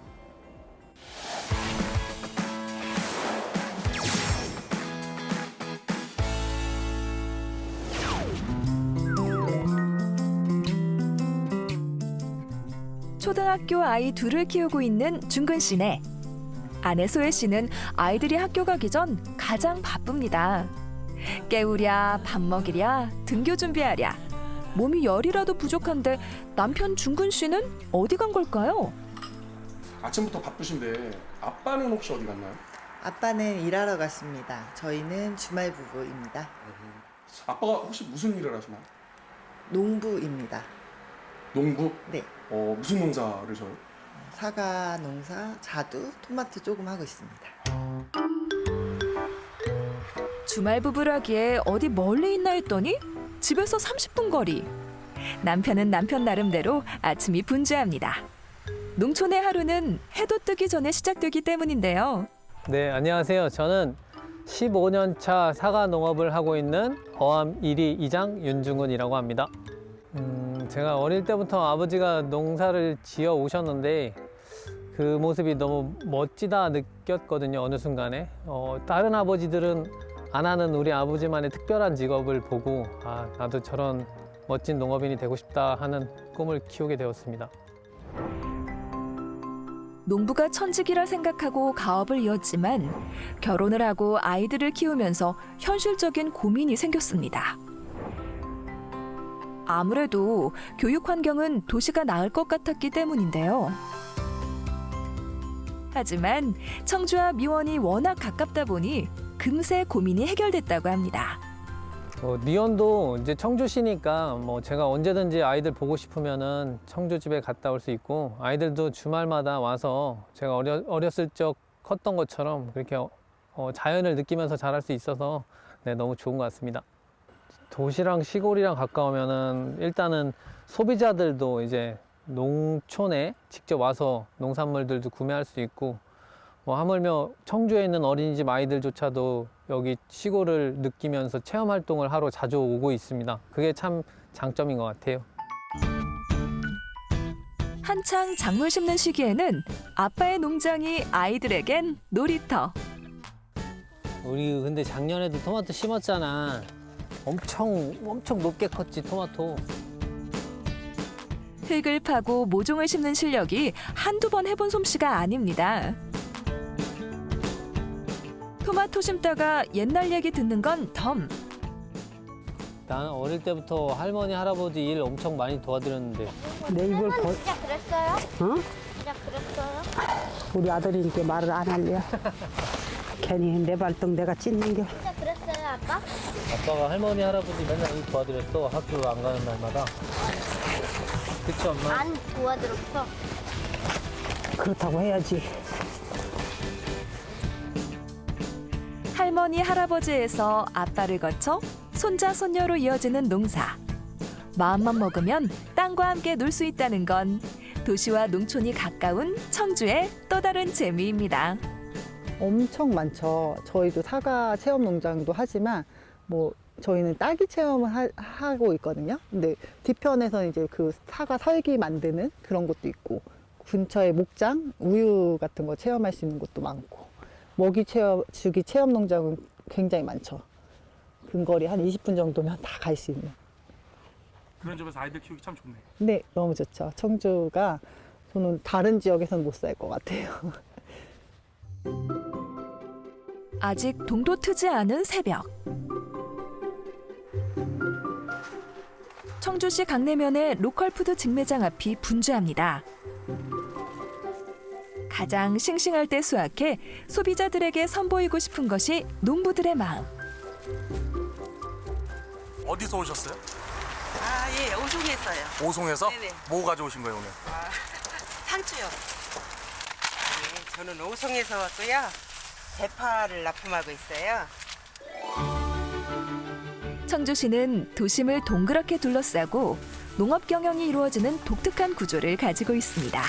초등학교 아이 둘을 키우고 있는 중근 씨네. 아내 소혜 씨는 아이들이 학교 가기 전 가장 바쁩니다. 깨우랴, 밥 먹이랴, 등교 준비하랴. 몸이 열이라도 부족한데 남편 중근 씨는 어디 간 걸까요? 아침부터 바쁘신데 아빠는 혹시 어디 갔나요? 아빠는 일하러 갔습니다. 저희는 주말 부부입니다. 아빠가 혹시 무슨 일을 하시나요? 농부입니다. 농부? 네. 무슨 농사를 져요? 사과 농사, 자두, 토마토 조금 하고 있습니다. 주말 부부라기에 어디 멀리 있나 했더니 집에서 30분 거리. 남편은 남편 나름대로 아침이 분주합니다. 농촌의 하루는 해도 뜨기 전에 시작되기 때문인데요. 네, 안녕하세요. 저는 15년 차 사과 농업을 하고 있는 어암 1위 이장 윤중근이라고 합니다. 제가 어릴 때부터 아버지가 농사를 지어 오셨는데 그 모습이 너무 멋지다 느꼈거든요, 어느 순간에. 다른 아버지들은 안 하는 우리 아버지만의 특별한 직업을 보고 아, 나도 저런 멋진 농업인이 되고 싶다 하는 꿈을 키우게 되었습니다. 농부가 천직이라 생각하고 가업을 이었지만 결혼을 하고 아이들을 키우면서 현실적인 고민이 생겼습니다. 아무래도 교육 환경은 도시가 나을 것 같았기 때문인데요. 하지만 청주와 미원이 워낙 가깝다 보니 금세 고민이 해결됐다고 합니다. 미원도 이제 청주시니까 제가 언제든지 아이들 보고 싶으면은 청주 집에 갔다 올 수 있고 아이들도 주말마다 와서 제가 어렸을 적 컸던 것처럼 그렇게 자연을 느끼면서 자랄 수 있어서 네, 너무 좋은 것 같습니다. 도시랑 시골이랑 가까우면은 일단은 소비자들도 이제 농촌에 직접 와서 농산물들도 구매할 수 있고, 뭐 하물며 청주에 있는 어린이집 아이들조차도 여기 시골을 느끼면서 체험 활동을 하러 자주 오고 있습니다. 그게 참 장점인 것 같아요. 한창 작물 심는 시기에는 아빠의 농장이 아이들에겐 놀이터. 우리 근데 작년에도 토마토 심었잖아. 엄청 높게 컸지, 토마토. 흙을 파고 모종을 심는 실력이 한두 번 해본 솜씨가 아닙니다. 토마토 심다가 옛날 얘기 듣는 건 덤. 난 어릴 때부터 할머니, 할아버지 일 엄청 많이 도와드렸는데. 내 입을 벌. 진짜 그랬어요? 응? 진짜 그랬어요? 우리 아들이니까 말을 안 할래. 괜히 내 발등 내가 찢는 게. 진짜 그랬어요, 아빠? 아빠가 할머니, 할아버지 맨날 일 도와드렸어. 학교 안 가는 날마다. 그치, 엄마? 안 도와드렸어. 그렇다고 해야지. 할머니, 할아버지에서 아빠를 거쳐 손자, 손녀로 이어지는 농사. 마음만 먹으면 땅과 함께 놀 수 있다는 건 도시와 농촌이 가까운 청주의 또 다른 재미입니다. 엄청 많죠. 저희도 사과 체험 농장도 하지만 뭐 저희는 딸기 체험을 하고 있거든요. 근데 뒤편에서 이제 그 사과 설기 만드는 그런 것도 있고, 근처에 목장, 우유 같은 거 체험할 수 있는 곳도 많고, 먹이 주기 체험 농장은 굉장히 많죠. 근거리 한 20분 정도면 다 갈 수 있는. 그런 점에서 아이들 키우기 참 좋네. 네, 너무 좋죠. 청주가 저는 다른 지역에서는 못 살 것 같아요. 아직 동도 트지 않은 새벽. 청주시 강내면의 로컬푸드 직매장 앞이 분주합니다. 가장 싱싱할 때 수확해 소비자들에게 선보이고 싶은 것이 농부들의 마음. 어디서 오셨어요? 아, 예, 오송에서요. 오송에서? 네네. 뭐 가져오신 거예요, 오늘? 아, 상추요. 네, 저는 오송에서 왔고요. 대파를 납품하고 있어요. 청주시는 도심을 동그랗게 둘러싸고 농업 경영이 이루어지는 독특한 구조를 가지고 있습니다.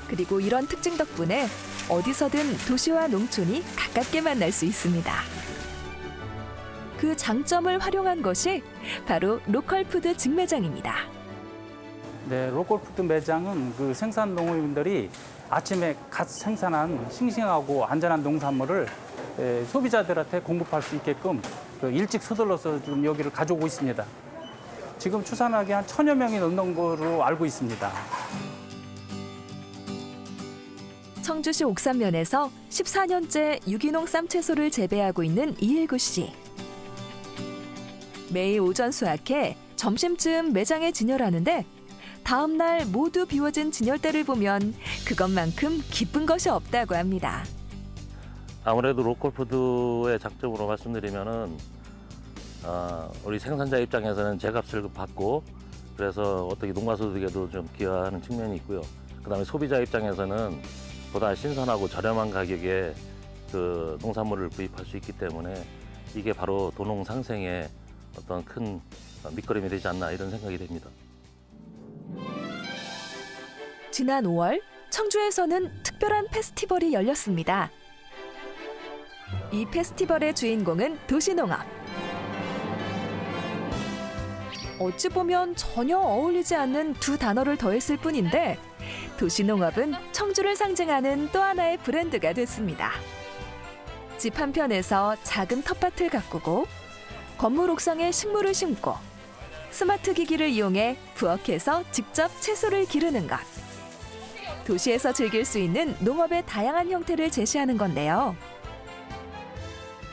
그리고 이런 특징 덕분에 어디서든 도시와 농촌이 가깝게 만날 수 있습니다. 그 장점을 활용한 것이 바로 로컬푸드 직매장입니다. 네, 로컬푸드 매장은 그 생산 농업인들이 아침에 갓 생산한 싱싱하고 안전한 농산물을 소비자들한테 공급할 수 있게끔 일찍 서둘러서 지금 여기를 가져오고 있습니다. 지금 추산하기 한 1000여 명이 넘는 거로 알고 있습니다. 청주시 옥산면에서 14년째 유기농 쌈채소를 재배하고 있는 이일구 씨. 매일 오전 수확해 점심쯤 매장에 진열하는데 다음 날 모두 비워진 진열대를 보면 그것만큼 기쁜 것이 없다고 합니다. 아무래도 로컬푸드의 장점으로 말씀드리면은 우리 생산자 입장에서는 제값을 받고 그래서 어떻게 농가소득에도 좀 기여하는 측면이 있고요. 그다음에 소비자 입장에서는 보다 신선하고 저렴한 가격에 그 농산물을 구입할 수 있기 때문에 이게 바로 도농 상생의 어떤 큰 밑거름이 되지 않나 이런 생각이 됩니다. 지난 5월 청주에서는 특별한 페스티벌이 열렸습니다. 이 페스티벌의 주인공은 도시농업. 어찌 보면 전혀 어울리지 않는 두 단어를 더했을 뿐인데 도시농업은 청주를 상징하는 또 하나의 브랜드가 됐습니다. 집 한편에서 작은 텃밭을 가꾸고 건물 옥상에 식물을 심고 스마트 기기를 이용해 부엌에서 직접 채소를 기르는 것. 도시에서 즐길 수 있는 농업의 다양한 형태를 제시하는 건데요.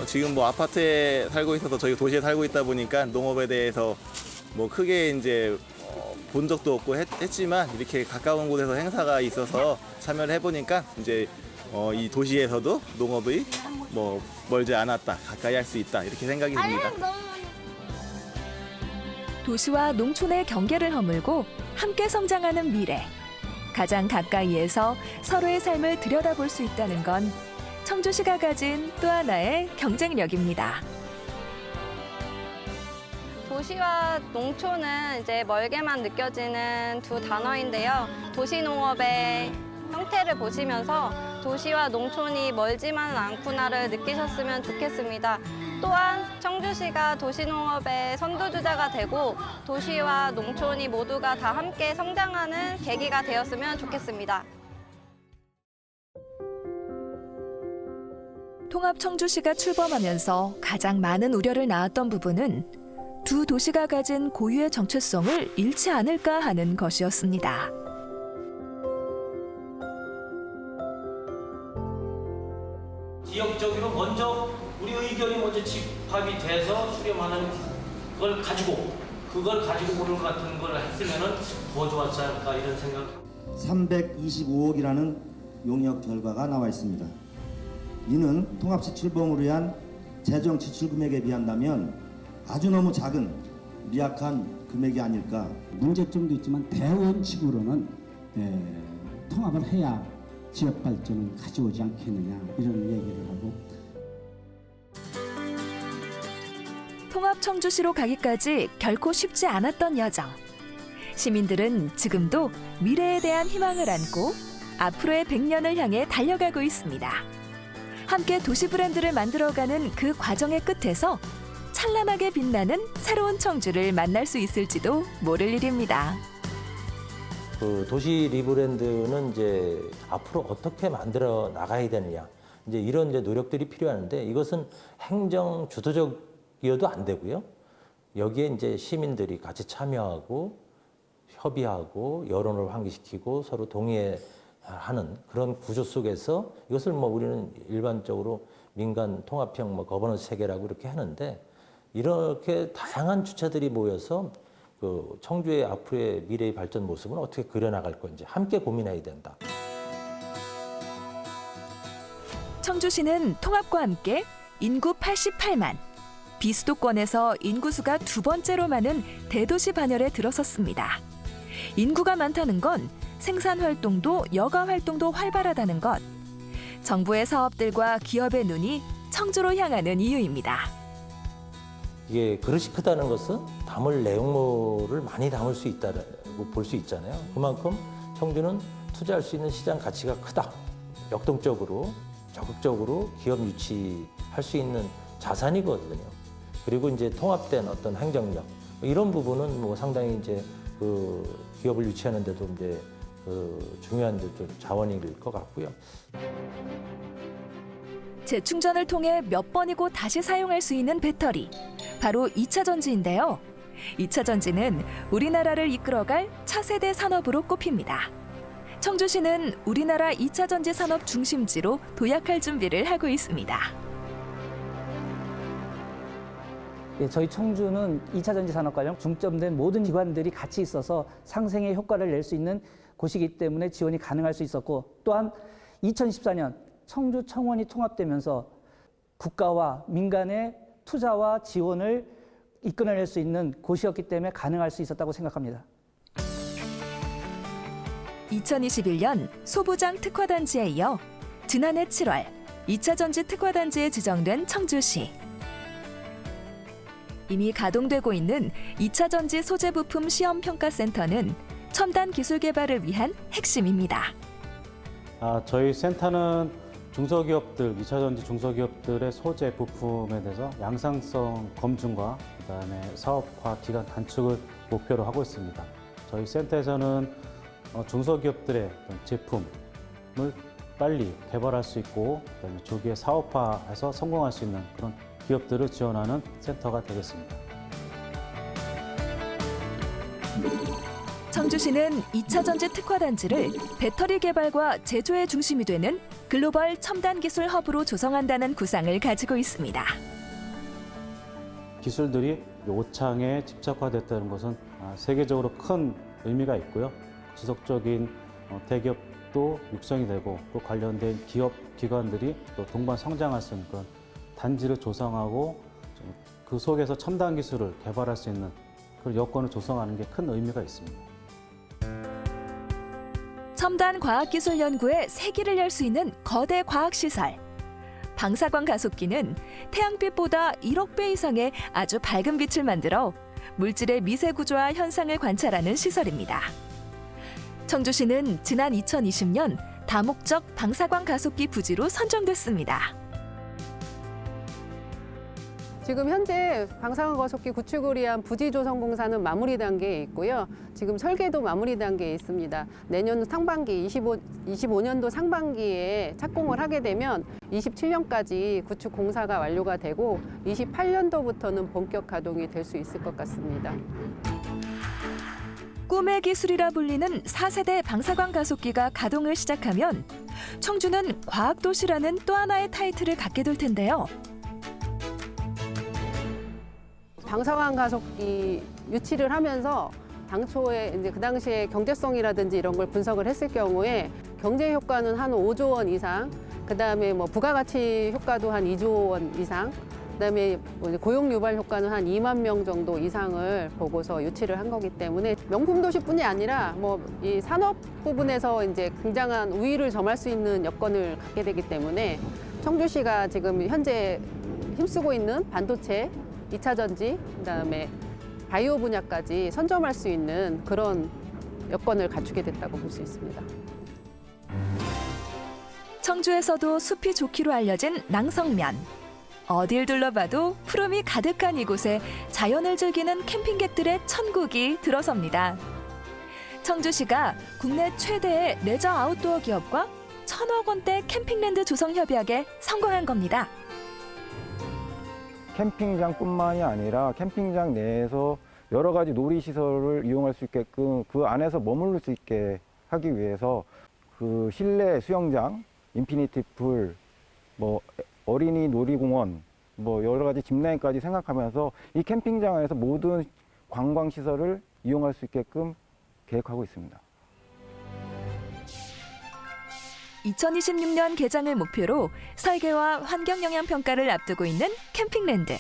지금 뭐 아파트에 살고 있어서 저희 도시에 살고 있다 보니까 농업에 대해서 뭐 크게 이제 본 적도 없고 했지만 이렇게 가까운 곳에서 행사가 있어서 참여를 해보니까 이제 이 도시에서도 농업이 뭐 멀지 않았다, 가까이 할 수 있다 이렇게 생각이 듭니다. 도시와 농촌의 경계를 허물고 함께 성장하는 미래. 가장 가까이에서 서로의 삶을 들여다볼 수 있다는 건 청주시가 가진 또 하나의 경쟁력입니다. 도시와 농촌은 이제 멀게만 느껴지는 두 단어인데요. 도시농업의 형태를 보시면서 도시와 농촌이 멀지만은 않구나를 느끼셨으면 좋겠습니다. 또한 청주시가 도시농업의 선두주자가 되고 도시와 농촌이 모두가 다 함께 성장하는 계기가 되었으면 좋겠습니다. 통합 청주시가 출범하면서 가장 많은 우려를 낳았던 부분은 두 도시가 가진 고유의 정체성을 잃지 않을까 하는 것이었습니다. 지역적으로 먼저 우리 의견이 먼저 집합이 돼서 수렴하는 걸 가지고 그걸 가지고 오는 것 같은 걸 했으면은 더 좋았지 않을까 이런 생각. 325억이라는 용역 결과가 나와 있습니다. 이는 통합시 출범을 위한 재정 지출 금액에 비한다면 아주 너무 작은 미약한 금액이 아닐까. 문제점도 있지만 대원칙으로는 통합을 해야 지역 발전을 가져오지 않겠느냐 이런 얘기를 하고. 통합 청주시로 가기까지 결코 쉽지 않았던 여정. 시민들은 지금도 미래에 대한 희망을 안고 앞으로의 100년을 향해 달려가고 있습니다. 함께 도시 브랜드를 만들어가는 그 과정의 끝에서 찬란하게 빛나는 새로운 청주를 만날 수 있을지도 모를 일입니다. 그 도시 리브랜드는 이제 앞으로 어떻게 만들어 나가야 되느냐 이제 이런 이제 노력들이 필요한데 이것은 행정 주도적이어도 안 되고요. 여기에 이제 시민들이 같이 참여하고 협의하고 여론을 환기시키고 서로 동의하는 그런 구조 속에서 이것을 뭐 우리는 일반적으로 민간 통합형 뭐 거버넌스 체계라고 이렇게 하는데 이렇게 다양한 주체들이 모여서 그 청주의 앞으로의 미래의 발전 모습은 어떻게 그려나갈 건지 함께 고민해야 된다. 청주시는 통합과 함께 인구 88만, 비수도권에서 인구수가 두 번째로 많은 대도시 반열에 들어섰습니다. 인구가 많다는 건 생산 활동도 여가 활동도 활발하다는 것. 정부의 사업들과 기업의 눈이 청주로 향하는 이유입니다. 이게 그릇이 크다는 것은 담을 내용물을 많이 담을 수 있다고 볼 수 있잖아요. 그만큼 청주는 투자할 수 있는 시장 가치가 크다. 역동적으로 적극적으로 기업 유치할 수 있는 자산이거든요. 그리고 이제 통합된 어떤 행정력 이런 부분은 뭐 상당히 이제 그 기업을 유치하는데도 이제 그 중요한 자원일 것 같고요. 재충전을 통해 몇 번이고 다시 사용할 수 있는 배터리. 바로 2차 전지인데요. 2차 전지는 우리나라를 이끌어갈 차세대 산업으로 꼽힙니다. 청주시는 우리나라 2차 전지 산업 중심지로 도약할 준비를 하고 있습니다. 저희 청주는 2차 전지 산업 관련 중점된 모든 기관들이 같이 있어서 상생의 효과를 낼 수 있는 곳이기 때문에 지원이 가능할 수 있었고 또한 2014년 청주 청원이 통합되면서 국가와 민간의 투자와 지원을 이끌어낼 수 있는 곳이었기 때문에 가능할 수 있었다고 생각합니다. 2021년 소부장 특화단지에 이어 지난해 7월 2차 전지 특화단지에 지정된 청주시. 이미 가동되고 있는 2차 전지 소재 부품 시험평가센터는 첨단 기술 개발을 위한 핵심입니다. 저희 센터는 중소기업들, 2차 전지 중소기업들의 소재 부품에 대해서 양상성 검증과 그다음에 사업화 기간 단축을 목표로 하고 있습니다. 저희 센터에서는 중소기업들의 제품을 빨리 개발할 수 있고 그다음에 조기에 사업화해서 성공할 수 있는 그런 기업들을 지원하는 센터가 되겠습니다. 청주시는 2차 전지 특화단지를 배터리 개발과 제조의 중심이 되는 글로벌 첨단 기술 허브로 조성한다는 구상을 가지고 있습니다. 기술들이 오창에 집착화됐다는 것은 세계적으로 큰 의미가 있고요. 지속적인 대기업도 육성이 되고 또 관련된 기업, 기관들이 또 동반 성장할 수 있는 그런 단지를 조성하고 그 속에서 첨단 기술을 개발할 수 있는 그런 여건을 조성하는 게 큰 의미가 있습니다. 첨단 과학기술 연구에 세기를 열 수 있는 거대 과학시설. 방사광 가속기는 태양빛보다 1억 배 이상의 아주 밝은 빛을 만들어 물질의 미세 구조와 현상을 관찰하는 시설입니다. 청주시는 지난 2020년 다목적 방사광 가속기 부지로 선정됐습니다. 지금 현재 방사광 가속기 구축을 위한 부지 조성 공사는 마무리 단계에 있고요. 지금 설계도 마무리 단계에 있습니다. 내년 상반기 25년도 상반기에 착공을 하게 되면 27년까지 구축 공사가 완료가 되고 28년도부터는 본격 가동이 될 수 있을 것 같습니다. 꿈의 기술이라 불리는 4세대 방사광 가속기가 가동을 시작하면 청주는 과학도시라는 또 하나의 타이틀을 갖게 될 텐데요. 방사광 가속기 유치를 하면서 당초에 이제 그 당시에 경제성이라든지 이런 걸 분석을 했을 경우에 경제 효과는 한 5조 원 이상, 그다음에 뭐 부가가치 효과도 한 2조 원 이상, 그다음에 고용 유발 효과는 한 2만 명 정도 이상을 보고서 유치를 한 거기 때문에 명품 도시뿐이 아니라 뭐 이 산업 부분에서 이제 굉장한 우위를 점할 수 있는 여건을 갖게 되기 때문에 청주시가 지금 현재 힘쓰고 있는 반도체, 2차 전지, 그다음에 바이오 분야까지 선점할 수 있는 그런 여건을 갖추게 됐다고 볼 수 있습니다. 청주에서도 숲이 좋기로 알려진 낭성면. 어딜 둘러봐도 푸름이 가득한 이곳에 자연을 즐기는 캠핑객들의 천국이 들어섭니다. 청주시가 국내 최대의 레저 아웃도어 기업과 1,000억 원대 캠핑랜드 조성 협약에 성공한 겁니다. 캠핑장뿐만이 아니라 캠핑장 내에서 여러 가지 놀이시설을 이용할 수 있게끔 그 안에서 머무를 수 있게 하기 위해서 그 실내 수영장, 인피니티 풀, 뭐 어린이 놀이공원, 뭐 여러 가지 짚라인까지 생각하면서 이 캠핑장 안에서 모든 관광시설을 이용할 수 있게끔 계획하고 있습니다. 2026년 개장을 목표로 설계와 환경영향평가를 앞두고 있는 캠핑랜드.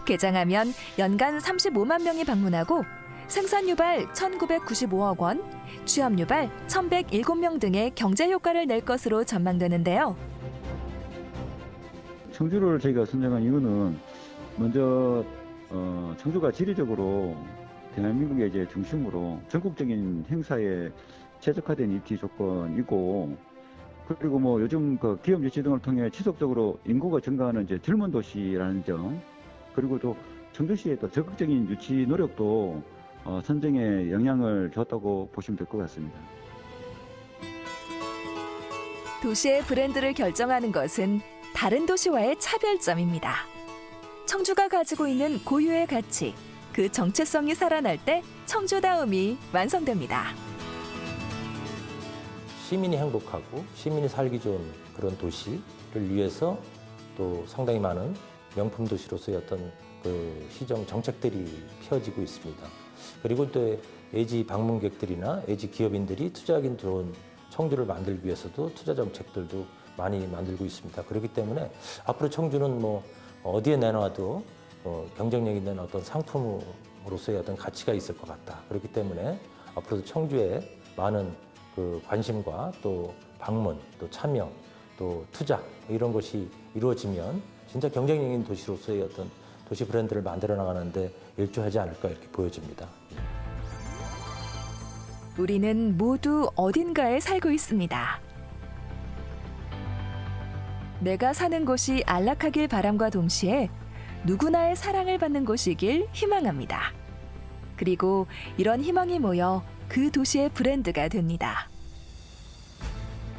개장하면 연간 35만 명이 방문하고 생산유발 1,995억 원, 취업유발 1,107명 등의 경제효과를 낼 것으로 전망되는데요. 청주를 저희가 선정한 이유는 먼저 청주가 지리적으로 대한민국의 이제 중심으로 전국적인 행사에 최적화된 입지 조건이고, 그리고 뭐 요즘 그 기업 유치 등을 통해 지속적으로 인구가 증가하는 이제 젊은 도시라는 점, 그리고 또 청주시의 또 적극적인 유치 노력도 선정에 영향을 줬다고 보시면 될 것 같습니다. 도시의 브랜드를 결정하는 것은 다른 도시와의 차별점입니다. 청주가 가지고 있는 고유의 가치, 그 정체성이 살아날 때 청주다움이 완성됩니다. 시민이 행복하고 시민이 살기 좋은 그런 도시를 위해서 또 상당히 많은 명품 도시로서의 어떤 그 시정 정책들이 펴지고 있습니다. 그리고 또 외지 방문객들이나 외지 기업인들이 투자하기 좋은 청주를 만들기 위해서도 투자 정책들도 많이 만들고 있습니다. 그렇기 때문에 앞으로 청주는 뭐 어디에 내놔도 경쟁력 있는 어떤 상품으로서의 어떤 가치가 있을 것 같다. 그렇기 때문에 앞으로도 청주에 많은 그 관심과 또 방문, 또 참여, 또 투자 이런 것이 이루어지면 진짜 경쟁력 있는 도시로서의 어떤 도시 브랜드를 만들어 나가는데 일조하지 않을까 이렇게 보여집니다. 우리는 모두 어딘가에 살고 있습니다. 내가 사는 곳이 안락하길 바람과 동시에 누구나의 사랑을 받는 곳이길 희망합니다. 그리고 이런 희망이 모여 그 도시의 브랜드가 됩니다.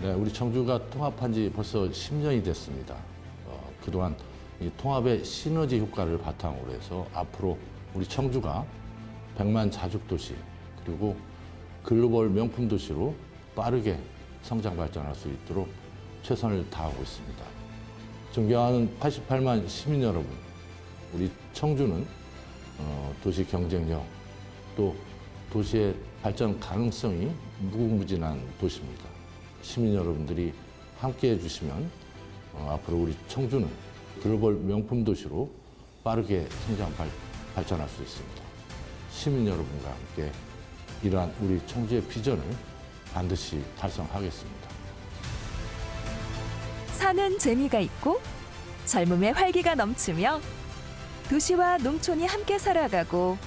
네, 우리 청주가 통합한 지 벌써 10년이 됐습니다. 그동안 이 통합의 시너지 효과를 바탕으로 해서 앞으로 우리 청주가 100만 자죽도시 그리고 글로벌 명품 도시로 빠르게 성장 발전할 수 있도록 최선을 다하고 있습니다. 존경하는 88만 시민 여러분, 우리 청주는 도시 경쟁력 또 도시의 발전 가능성이 무궁무진한 도시입니다. 시민 여러분들이 함께해 주시면 앞으로 우리 청주는 글로벌 명품 도시로 빠르게 성장 발전할 수 있습니다. 시민 여러분과 함께 이러한 우리 청주의 비전을 반드시 달성하겠습니다. 사는 재미가 있고 젊음의 활기가 넘치며 도시와 농촌이 함께 살아가고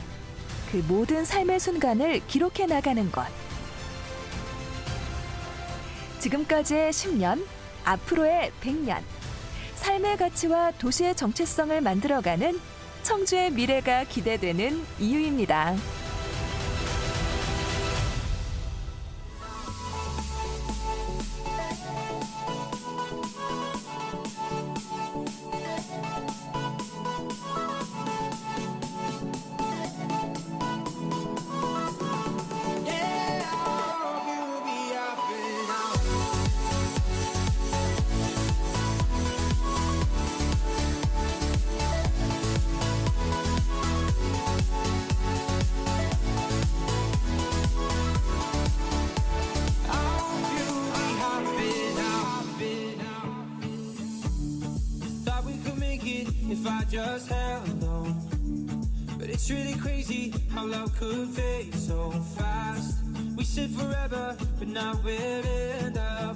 그 모든 삶의 순간을 기록해 나가는 것. 지금까지의 10년, 앞으로의 100년. 삶의 가치와 도시의 정체성을 만들어가는 청주의 미래가 기대되는 이유입니다. If I just held on, but it's really crazy how love could fade so fast. We said forever, but now we're in the